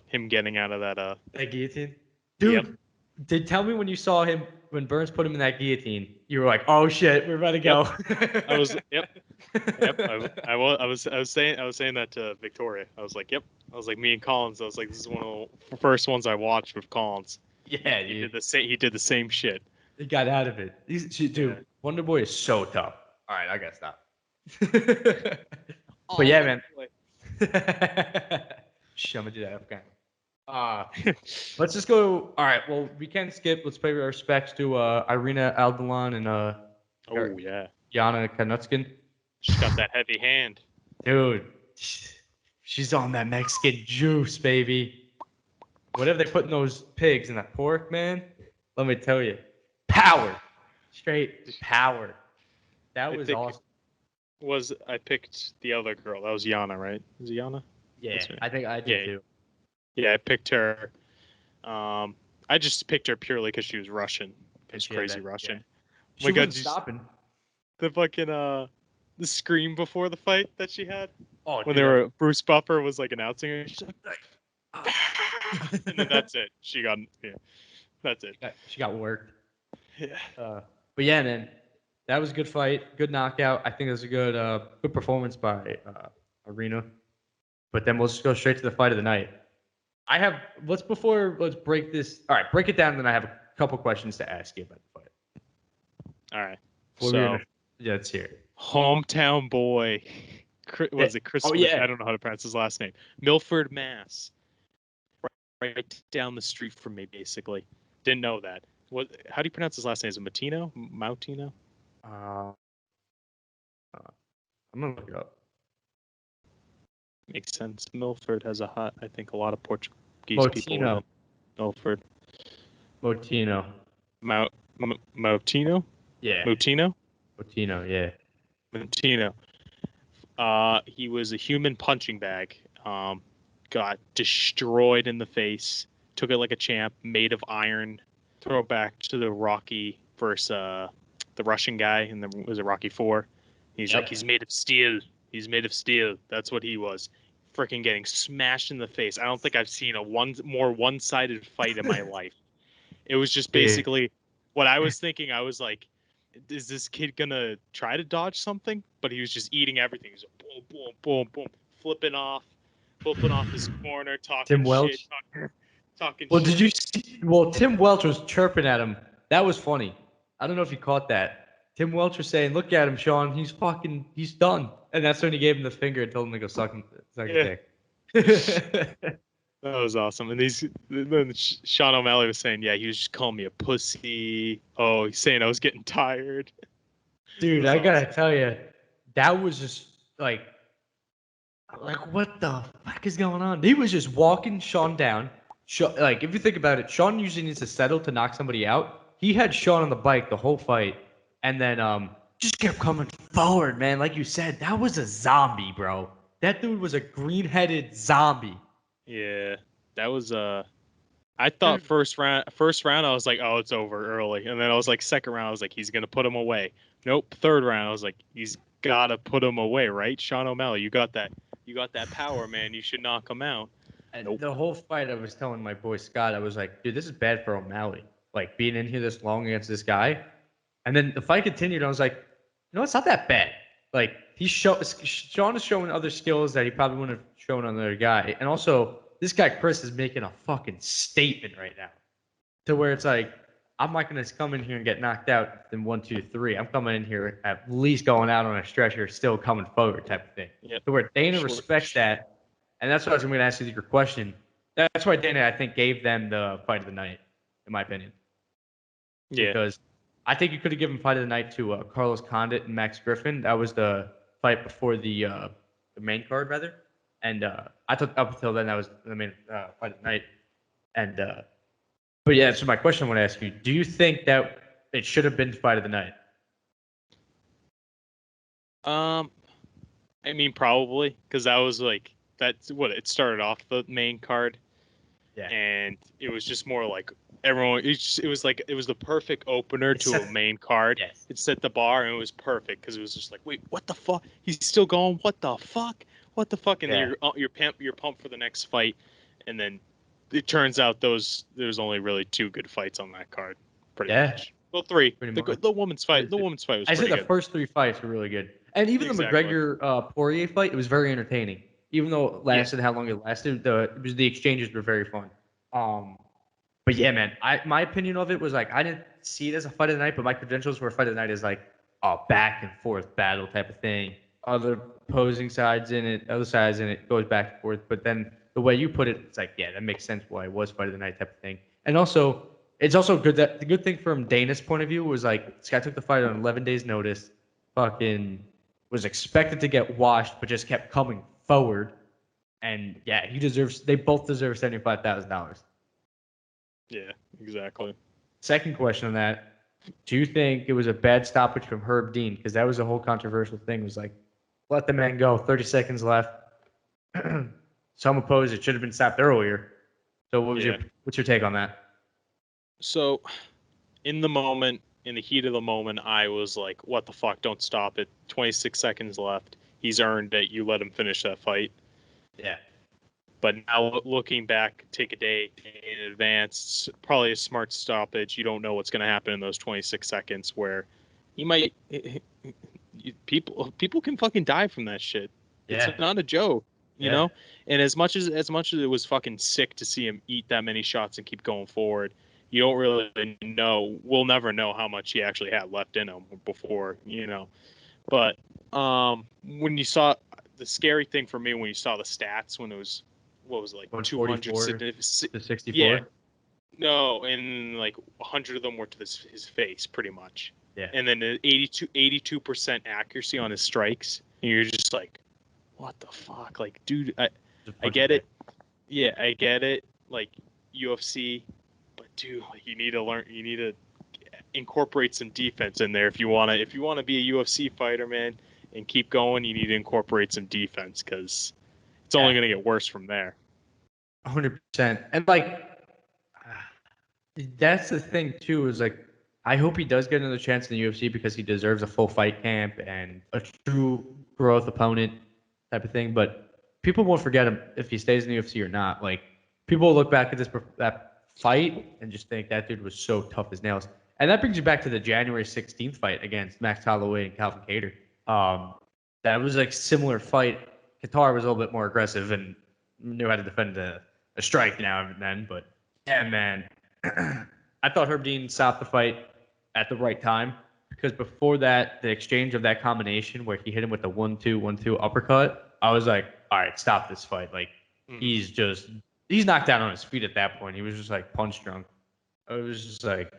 Him getting out of that guillotine. Dude, tell me when you saw him, when Burns put him in that guillotine, you were like, oh shit, we're about to go. I was saying that to Victoria. I was like, me and Collins. I was like, this is one of the first ones I watched with Collins. Yeah, he did the same shit. He got out of it. Dude, Wonderboy is so tough. All right, I gotta stop. But yeah, man. Let's just go. All right. Well, we can skip. Let's pay our respects to Irene Aldana and Yana Kanutskin. She's got that heavy hand, dude. She's on that Mexican juice, baby. Whatever they put in those pigs and that pork, man. Let me tell you, power, straight power. That was awesome. I picked the other girl? That was Yana, right? Is it Yana? Yeah, I think I did too. Yeah, I picked her. I just picked her purely because she was Russian. She's crazy Russian. Yeah. She wasn't stopping. The fucking the scream before the fight that she had. Oh, when Bruce Buffer was like announcing her, she's like, and then that's it. That's it. She got worked. Yeah. But yeah, man, that was a good fight, good knockout. I think it was a good performance by Irene. But then we'll just go straight to the fight of the night. Let's break this. All right, break it down, and then I have a couple questions to ask you about the fight. All right. Let's hear it. Hometown boy. Was it Kris? Oh, yeah. I don't know how to pronounce his last name. Milford, Mass. Right down the street from me, basically. Didn't know that. How do you pronounce his last name? Is it Moutinho? I'm gonna look it up. Makes sense. Milford has a lot of Portuguese people. Milford. Moutinho. Moutinho? Yeah. Moutinho, yeah. Moutinho. He was a human punching bag. Got destroyed in the face. Took it like a champ. Made of iron. Throw it back to the Rocky versus the Russian guy, and then was it Rocky 4? He's like, he's made of steel. He's made of steel. That's what he was. Freaking getting smashed in the face. I don't think I've seen a more one-sided fight in my life. It was just basically what I was thinking. I was like, is this kid gonna try to dodge something? But he was just eating everything. He's like, boom, boom, boom, boom, flipping off his corner, talking Tim Welch. Shit, talking well, shit. Did you see? Well, Tim Welch was chirping at him. That was funny. I don't know if you caught that. Tim Welch was saying, "Look at him, Sean. He's done." And that's when he gave him the finger and told him to go suck a Yeah. dick. That was awesome. And then Sean O'Malley was saying, yeah, he was just calling me a pussy. Oh, he's saying I was getting tired. Dude, I gotta tell you, that was just like what the fuck is going on? He was just walking Sean down. Like, if you think about it, Sean usually needs to settle to knock somebody out. He had Sean on the bike the whole fight, and then just kept coming forward, man. Like you said, that was a zombie, bro. That dude was a green-headed zombie. Yeah, that was I thought first round I was like, oh, it's over early, and then I was like, second round I was like, he's gonna put him away. Nope. Third round I was like, he's gotta put him away, right? Sean O'Malley, you got that power, man. You should knock him out. And nope. The whole fight, I was telling my boy Scott, I was like, dude, this is bad for O'Malley. Like, being in here this long against this guy. And then the fight continued, and I was like, it's not that bad. Like, Sean is showing other skills that he probably wouldn't have shown on the other guy. And also, this guy Kris is making a fucking statement right now, to where it's like, I'm not gonna come in here and get knocked out in 1, 2, 3. I'm coming in here at least going out on a stretcher, still coming forward, type of thing. Yep. To where Dana respects that, and that's what I was going to ask you your question. That's why Dana, I think, gave them the fight of the night, in my opinion. Yeah. Because I think you could have given fight of the night to Carlos Condit and Max Griffin. That was the fight before the main card, rather. And I thought up until then that was the main fight of the night. And but yeah, so my question I want to ask you: do you think that it should have been fight of the night? I mean, probably, because that was like that's what it started off the main card. Yeah. And it was just more like everyone. It was the perfect opener to a main card. Yes. It set the bar, and it was perfect because it was just like, wait, what the fuck? He's still going. What the fuck? What the fuck? And then you're pumped for the next fight, and then it turns out there's only really 2 good fights on that card, pretty much. Well, 3. The woman's fight. The women's fight was. I said the first 3 fights were really good, and even the McGregor Poirier fight, it was very entertaining. Even though it lasted how long it lasted, the exchanges were very fun. But yeah, man, my opinion of it was like I didn't see it as a fight of the night, but my credentials for a fight of the night is like a back and forth battle type of thing. Other opposing sides in it, other sides in it, goes back and forth. But then the way you put it, it's like, yeah, that makes sense why it was fight of the night type of thing. And also, it's also good that the good thing from Dana's point of view was like this guy took the fight on 11 days notice, fucking was expected to get washed, but just kept coming forward. And yeah, they both deserve $75,000. Yeah, exactly. Second question on that, do you think it was a bad stoppage from Herb Dean? Because that was a whole controversial thing. It was like, let the man go, 30 seconds left. Some oppose it should have been stopped earlier. So what's your take on that? So in the heat of the moment, I was like, what the fuck, don't stop it. 26 seconds left. He's earned it. You let him finish that fight. Yeah. But now looking back, take a day in advance, probably a smart stoppage. You don't know what's going to happen in those 26 seconds where people can fucking die from that shit. Yeah. It's not a joke, you know? And as much as it was fucking sick to see him eat that many shots and keep going forward, you don't really know. We'll never know how much he actually had left in him before, But when you saw the scary thing for me when you saw the stats when it was what was it, like 200 to 64? Yeah. No, and like 100 of them were to his face pretty much. Yeah. And then 82% accuracy on his strikes. And you're just like, what the fuck? Like, dude, I get it. Yeah, I get it. Like UFC, but dude, like you need to incorporate some defense in there if you want to be a UFC fighter, man, and keep going. You need to incorporate some defense because it's only going to get worse from there. 100%. And like that's the thing too, is like I hope he does get another chance in the UFC because he deserves a full fight camp and a true growth opponent type of thing. But people won't forget him if he stays in the UFC or not. Like people will look back at that fight and just think that dude was so tough as nails. And that brings you back to the January 16th fight against Max Holloway and Calvin Kattar. That was like similar fight. Kattar was a little bit more aggressive and knew how to defend a strike now and then. But yeah, man, I thought Herb Dean stopped the fight at the right time. Because before that, the exchange of that combination where he hit him with the 1-2, 1-2 uppercut, I was like, all right, stop this fight. Like, he's knocked out on his feet at that point. He was just like punch drunk. I was just like,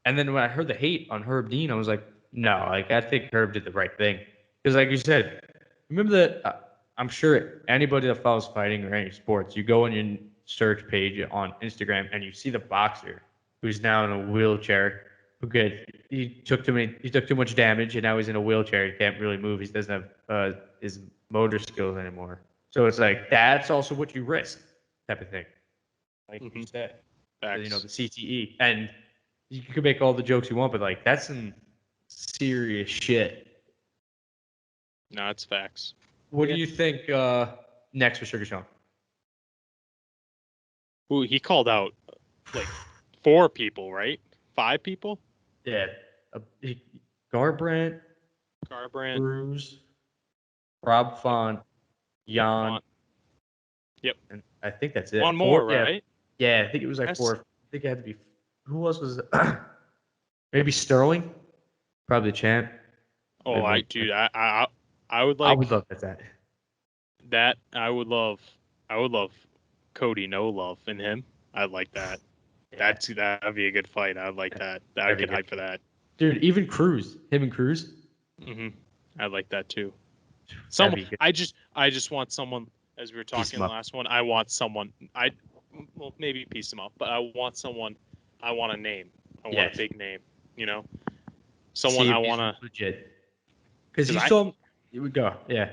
and then when I heard the hate on Herb Dean, I was like, no, like, I think Herb did the right thing. Because like you said, remember that, I'm sure anybody that follows fighting or any sports, you go on your search page on Instagram and you see the boxer who's now in a wheelchair. He took too much damage and now he's in a wheelchair. He can't really move. He doesn't have his motor skills anymore. So it's like that's also what you risk, type of thing. Like you said, the CTE, and you can make all the jokes you want, but like that's some serious shit. No, it's facts. What do you think next for Suga Sean? Ooh, he called out like 4 people, right? 5 people? Yeah. Garbrandt, Cruz, Rob Font, Jan. Yep. And I think that's it. One more, right? Yeah, I think it was like 4. I think it had to be. Who else was it? Maybe Sterling? Probably the champ. Oh, I would like. I would love that. That I would love Cody No Love and him. I'd like that. Yeah. That'd be a good fight. I'd like that. I'd get hyped for that. Dude, even Cruz, him and Cruz. I'd like that too. I just want someone. As we were talking in the last one, I want someone. Maybe piece them up, but I want someone. I want a name. I want a big name. You know, someone I want to legit. Because you saw him. Here we go. Yeah.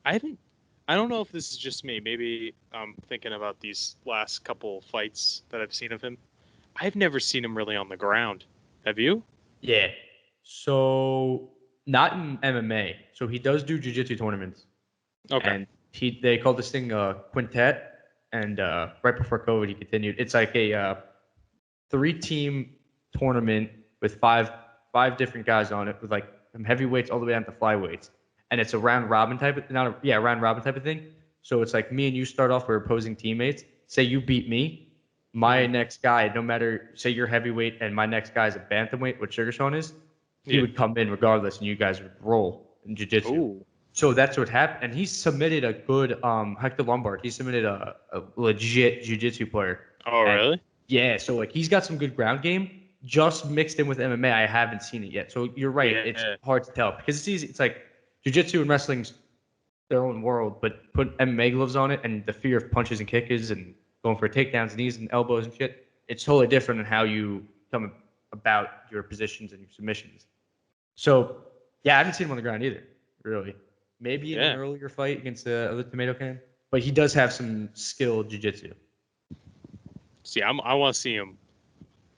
I don't know if this is just me. Maybe I'm thinking about these last couple fights that I've seen of him. I've never seen him really on the ground. Have you? Yeah. So not in MMA. So he does do jiu-jitsu tournaments. Okay. And they called this thing quintet. And right before COVID, he continued. It's like a 3-team tournament with five different guys on it, with like from heavyweights all the way down to flyweights. And it's a round robin type of round robin type of thing. So it's like me and you start off, we're opposing teammates. Say you beat me, my next guy, no matter, say you're heavyweight and my next guy is a bantamweight, what Suga Sean is, he would come in regardless, and you guys would roll in jiu-jitsu. Ooh. So that's what happened. And he submitted a good Hector Lombard. He submitted a legit jiu-jitsu player. Oh, really? Yeah. So like he's got some good ground game. Just mixed in with MMA, I haven't seen it yet. So you're right. Yeah. It's hard to tell because it's easy. It's like jiu-jitsu and wrestling's their own world, but put MMA gloves on it and the fear of punches and kickers and going for takedowns, knees and elbows and shit, it's totally different in how you come about your positions and your submissions. So, yeah, I haven't seen him on the ground either, really. Maybe in an earlier fight against the other tomato can, but he does have some skilled jiu-jitsu. See, I want to see him.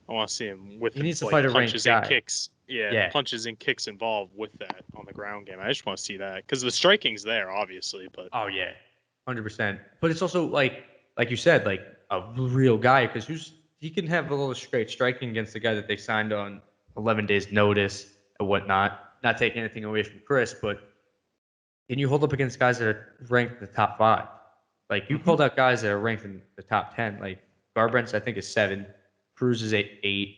I want to see him with he needs to fight a punches and guy. Kicks. Yeah, punches and kicks involved with that on the ground game. I just want to see that because the striking's there, obviously. But 100%. But it's also like you said, like a real guy because he can have a little straight striking against the guy that they signed on 11 days notice and whatnot. Not taking anything away from Kris, but can you hold up against guys that are ranked in the top 5? Like you pulled out guys that are ranked in the top 10. Like Garbrandt's, I think, is 7. Cruz is 8.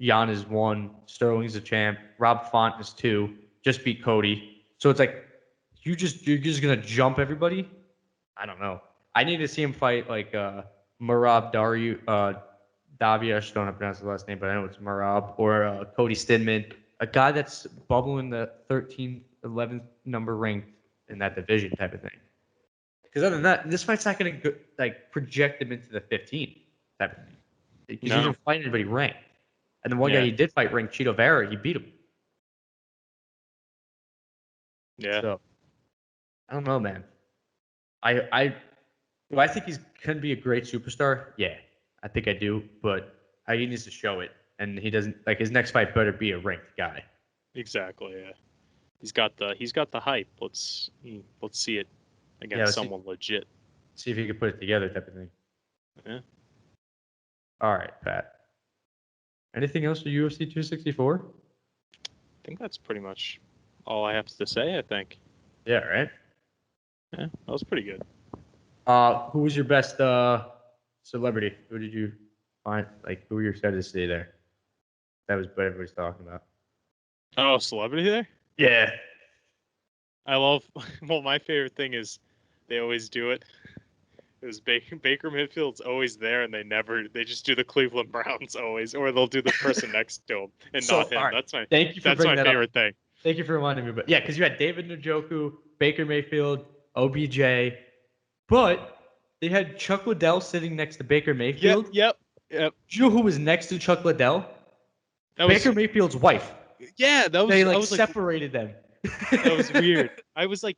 Jan is 1. Sterling's a champ. Rob Font is 2. Just beat Cody. So it's like you're just gonna jump everybody. I don't know. I need to see him fight like Marab Davia. I just don't know how to pronounce the last name, but I know it's Marab, or Cody Stidman, a guy that's bubbling the 13th, 11th number ranked in that division type of thing. Because other than that, this fight's not going to like project him into the 15th type of thing. Because he didn't fight anybody ranked. And the one guy he did fight ranked, Cheeto Vera, he beat him. Yeah. So I don't know, man. Do I think he's can be a great superstar? Yeah, I think I do. But he needs to show it, and he doesn't. Like his next fight better be a ranked guy. Exactly. Yeah. He's got the hype. Let's see it against someone legit. See if he can put it together, type of thing. Yeah. All right, Pat. Anything else for UFC 264? I think that's pretty much all I have to say. I think. Yeah. Right. Yeah, that was pretty good. Who was your best celebrity? Who did you find? Like, who were you excited to see there? That was what everybody's talking about. Oh, celebrity there? Yeah. I love. Well, my favorite thing is they always do it. It was Baker Mayfield's always there, and they just do the Cleveland Browns always, or they'll do the person next to him and So, not him. all right. That's my favorite thing. Thank you for reminding me. But yeah, because you had David Njoku, Baker Mayfield, OBJ, but they had Chuck Liddell sitting next to Baker Mayfield. Yep. Do you know who was next to Chuck Liddell? Baker Mayfield's wife. Yeah, They separated them. That was weird. I was like,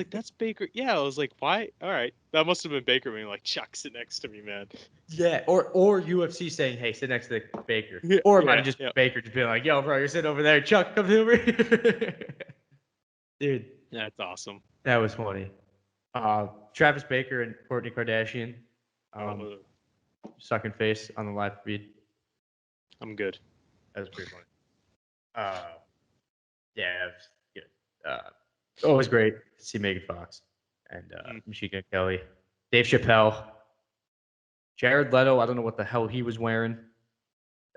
that's Baker. Yeah, I was like, why? All right, that must have been Baker being like, Chuck, sit next to me, man. Yeah, or UFC saying, hey, sit next to Baker. Or it might have just been Baker just being like, yo, bro, you're sitting over there. Chuck, come over here. Dude. That's awesome. That was funny. Travis Baker and Kourtney Kardashian. Sucking face on the live feed. I'm good. That was pretty funny. Yeah, it was good. Always great to see Megan Fox and Machine Kelly. Dave Chappelle. Jared Leto, I don't know what the hell he was wearing.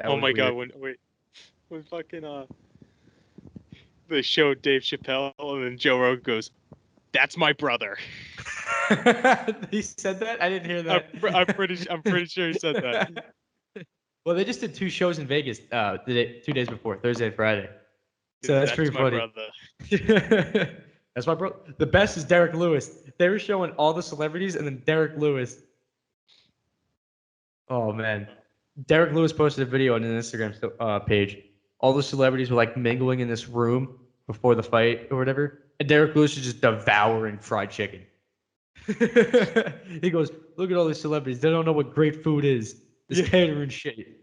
Oh my God, when fucking they showed Dave Chappelle and then Joe Rogan goes, "That's my brother." He said that? I didn't hear that. I'm pretty sure he said that. Well, they just did 2 shows in Vegas 2 days before, Thursday and Friday. So that's pretty funny. That's my bro. The best is Derek Lewis. They were showing all the celebrities and then Derek Lewis. Oh, man. Derek Lewis posted a video on an Instagram page. All the celebrities were like mingling in this room before the fight or whatever. And Derek Lewis is just devouring fried chicken. He goes, look at all these celebrities. They don't know what great food is. This catering shit.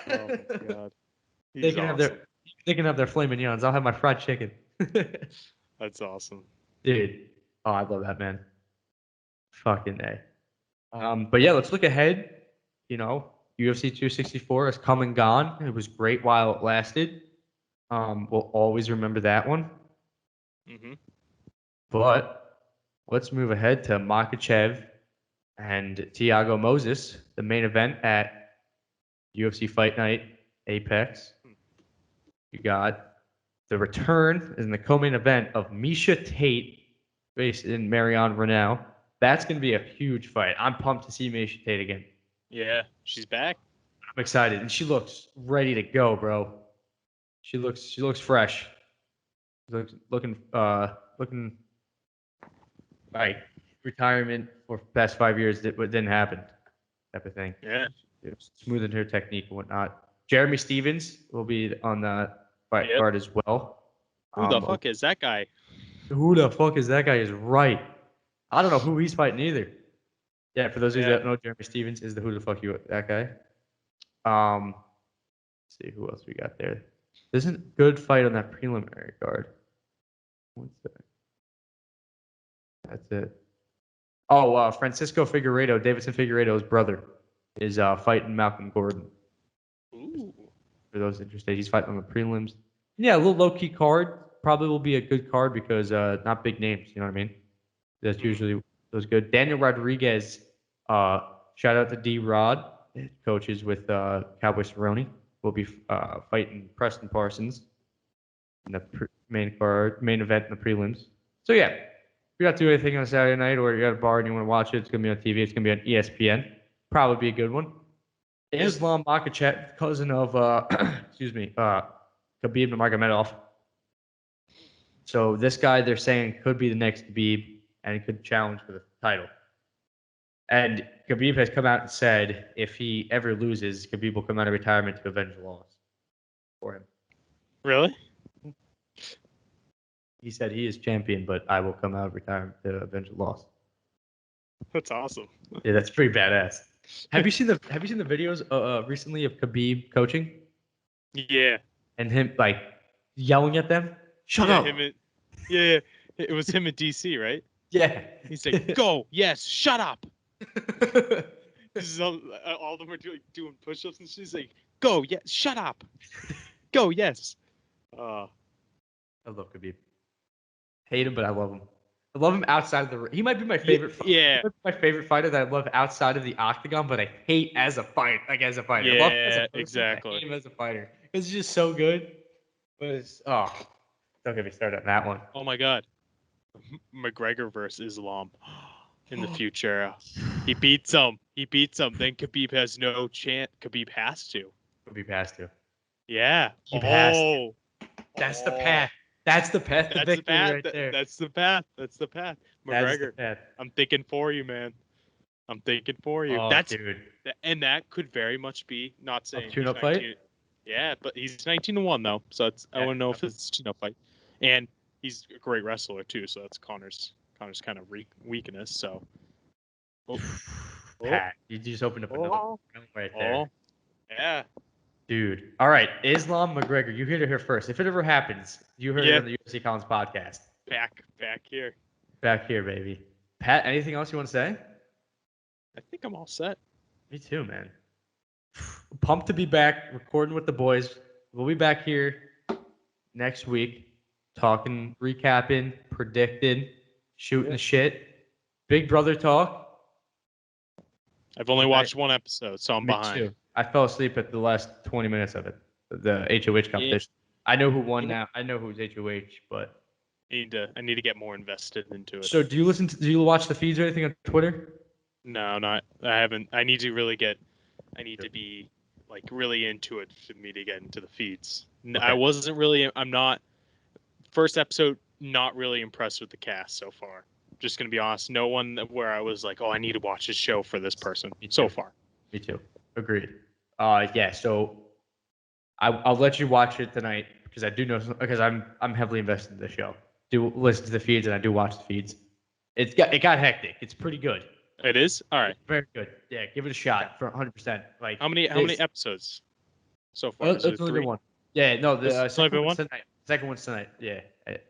Oh, my God. They can have their flaming yawns. I'll have my fried chicken. That's awesome. Dude. Oh, I love that, man. Fucking A. But yeah, let's look ahead. You know, UFC 264 has come and gone. It was great while it lasted. We'll always remember that one. Mm-hmm. But let's move ahead to Makhachev and Thiago Moses, the main event at UFC Fight Night Apex. You got the return in the co-main event of Miesha Tate, based in Marion Renaud. That's going to be a huge fight. I'm pumped to see Miesha Tate again. Yeah, she's back. I'm excited, and she looks ready to go, bro. She looks fresh. Looking like retirement for the past 5 years that didn't happen, type of thing. Yeah, smoothing her technique and whatnot. Jeremy Stevens will be on the fight card as well. Who the fuck is that guy? Who the fuck is that guy? Is right. I don't know who he's fighting either. Yeah, for those of you that don't know, Jeremy Stevens is the who the fuck you that guy. Let's see who else we got there. There's a good fight on that preliminary card. What's that? That's it. Oh, Francisco Figueiredo, Davidson Figueiredo's brother, is fighting Malcolm Gordon. Ooh. For those interested, he's fighting on the prelims. Yeah, a little low-key card. Probably will be a good card because not big names, you know what I mean? That's usually those good. Daniel Rodriguez, shout out to D-Rod, coaches with Cowboy Cerrone, will be fighting Preston Parsons in the main event in the prelims. So yeah, if you got to do anything on a Saturday night or you got a bar and you want to watch it, it's going to be on TV. It's going to be on ESPN. Probably be a good one. Islam Makhachev, cousin of, Khabib Nurmagomedov. So this guy, they're saying, could be the next Khabib and could challenge for the title. And Khabib has come out and said if he ever loses, Khabib will come out of retirement to avenge the loss for him. Really? He said he is champion, but I will come out of retirement to avenge the loss. That's awesome. Yeah, that's pretty badass. Have you seen the videos recently of Khabib coaching? Yeah. And him like yelling at them? Shut up. It was him at DC, right? Yeah. He's like, go, yes, shut up. All of them are doing push-ups and she's like, go, yes, shut up. Go, yes. I love Khabib. Hate him, but I love him. I love him outside of the. He might be my favorite. Yeah. My favorite fighter that I love outside of the octagon, but I hate as a fight. Like as a fighter, I love him as a Yeah, person, exactly. I hate him as a fighter because he's just so good. But it's, don't get me started on that one. Oh my God, McGregor versus Islam in the future. He beats him. Then Khabib has no chance. Khabib has to. Khabib has to. Yeah. Khabib has to. That's the path. That's the path to victory right there. That's the path. McGregor. That is the path. I'm thinking for you, man. I'm thinking for you. Oh, dude. And that could very much be not saying a tune-up fight. Yeah, but he's 19-1 though, so it's I want to know if it's a tune-up fight. And he's a great wrestler too, so that's Connor's kind of weakness. So. Pat, you just opened up another right there. Yeah. Dude. All right. Islam McGregor. You heard it here first. If it ever happens, you heard it on the UFCollins podcast. Back here. Back here, baby. Pat, anything else you want to say? I think I'm all set. Me too, man. Pumped to be back recording with the boys. We'll be back here next week talking, recapping, predicting, shooting the shit. Big brother talk. I've only watched one episode, so I'm behind. Too. I fell asleep at the last 20 minutes of it. The HOH competition. Yeah. I know who won now. I know who's HOH, but I need to get more invested into it. So do you watch the feeds or anything on Twitter? No, I haven't. I need to be like really into it for me to get into the feeds. Okay. I'm not first episode, not really impressed with the cast so far. Just going to be honest. No one where I was like, oh, I need to watch this show for this person so far. Me too. Agreed. Yeah. So I'll let you watch it tonight because I do know because I'm heavily invested in the show. Do listen to the feeds and I do watch the feeds. It got hectic. It's pretty good. It is? All right. Very good. Yeah, give it a shot for 100%. Like how many episodes so far? It's only one. Yeah, no, the second one's tonight. Second one's tonight. Yeah,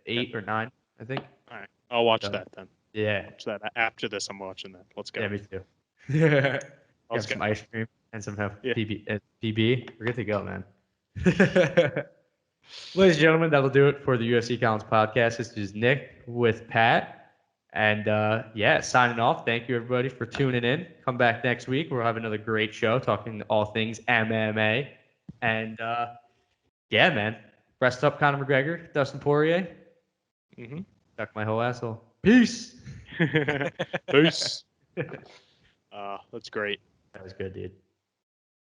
8 or 9, I think. All right, I'll watch that then. Yeah. Watch that after this. I'm watching that. Let's go. Yeah, me too. Have some ice cream and some PB. We're good to go, man. Ladies and gentlemen, that'll do it for the UFCollins podcast. This is Nick with Pat. And signing off. Thank you, everybody, for tuning in. Come back next week. We'll have another great show talking all things MMA. And, man. Rest up, Conor McGregor, Dustin Poirier. Suck my whole asshole. Peace. Peace. That's great. That was good, dude.